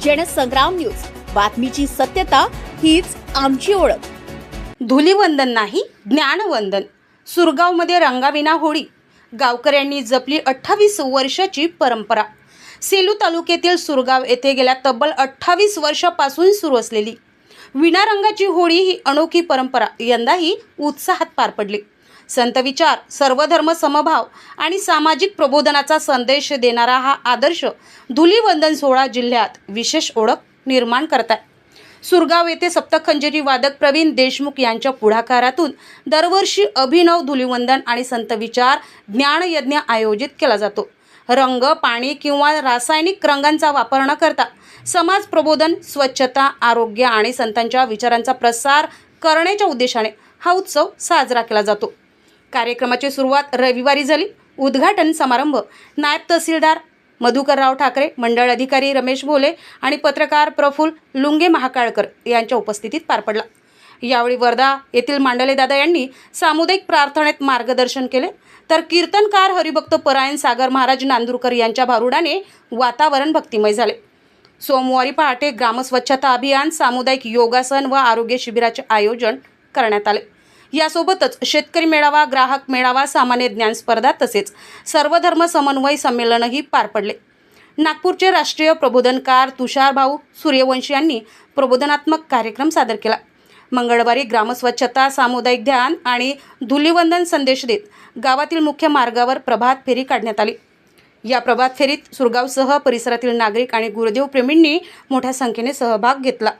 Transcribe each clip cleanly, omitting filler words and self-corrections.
Jansangram news, बातमीची सत्यता हीच आमची ओळख. धुलीवंदन नाही, ज्ञानवंदन. सुरगावमध्ये रंगाविना होळी. गावकऱ्यांनी जपली 28 वर्षाची परंपरा. सेलू तालुक्यातील सुरगाव येथे गेल्या तब्बल 28 वर्षापासून सुरू असलेली विना रंगाची होळी ही अनोखी परंपरा यंदाही उत्साहात पार पडली. संत विचार, सर्वधर्म समभाव आणि सामाजिक प्रबोधनाचा संदेश देणारा हा आदर्श धुलीवंदन सोहळा जिल्ह्यात विशेष ओळख निर्माण करत आहे. सुरगाव येथे सप्तखंजरी वादक प्रवीण देशमुख यांच्या पुढाकारातून दरवर्षी अभिनव धुलीवंदन आणि संत विचार ज्ञानयज्ञ आयोजित केला जातो. रंग, पाणी किंवा रासायनिक रंगांचा वापर न करता समाज प्रबोधन, स्वच्छता, आरोग्य आणि संतांच्या विचारांचा प्रसार करण्याच्या उद्देशाने हा उत्सव साजरा केला जातो. कार्यक्रमाची सुरुवात रविवारी झाली. उद्घाटन समारंभ नायब तहसीलदार मधुकरराव ठाकरे, मंडळ अधिकारी रमेश भोले आणि पत्रकार प्रफुल्ल लुंगे महाकाळकर यांच्या उपस्थितीत पार पडला. यावेळी वर्धा येथील मांडले दादा यांनी सामुदायिक प्रार्थनेत मार्गदर्शन केले, तर कीर्तनकार हरिभक्त परायण सागर महाराज नांदुरकर यांच्या भारुडाने वातावरण भक्तिमय झाले. सोमवारी पहाटे ग्रामस्वच्छता अभियान, सामुदायिक योगासन व आरोग्य शिबिराचे आयोजन करण्यात आले. यासोबतच शेतकरी मेळावा, ग्राहक मेळावा, सामान्य ज्ञान स्पर्धा तसेच सर्वधर्म समन्वय संमेलनही पार पडले. नागपूरचे राष्ट्रीय प्रबोधनकार तुषार भाऊ सूर्यवंशी यांनी प्रबोधनात्मक कार्यक्रम सादर केला. मंगळवारी ग्रामस्वच्छता, सामुदायिक ध्यान आणि धुलीवंदन संदेश देत गावातील मुख्य मार्गावर प्रभात फेरी काढण्यात आली. या प्रभात फेरीत सुरगावसह परिसरातील नागरिक आणि गुरुदेव प्रेमींनी मोठ्या संख्येने सहभाग घेतला.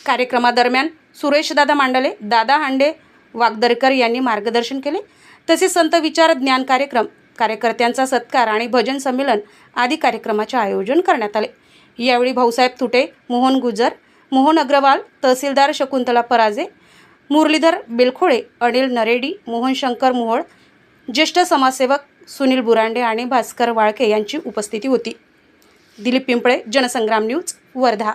कार्यक्रमादरम्यान सुरेशदादा मांडले, दादा हांडे, वागदरकर यांनी मार्गदर्शन केले. तसेच संत विचार ज्ञान कार्यक्रम, कार्यकर्त्यांचा सत्कार आणि भजन संमेलन आदी कार्यक्रमाचे आयोजन करण्यात आले. यावेळी भाऊसाहेब तुटे, मोहन गुजर, मोहन अग्रवाल, तहसीलदार शकुंतला पराजे, मुरलीधर बेलखोळे, अनिल नरेडी, मोहन शंकर मोहोळ, ज्येष्ठ समाजसेवक सुनील बुरांडे आणि भास्कर वाळके यांची उपस्थिती होती. दिलीप पिंपळे, जनसंग्राम न्यूज, वर्धा.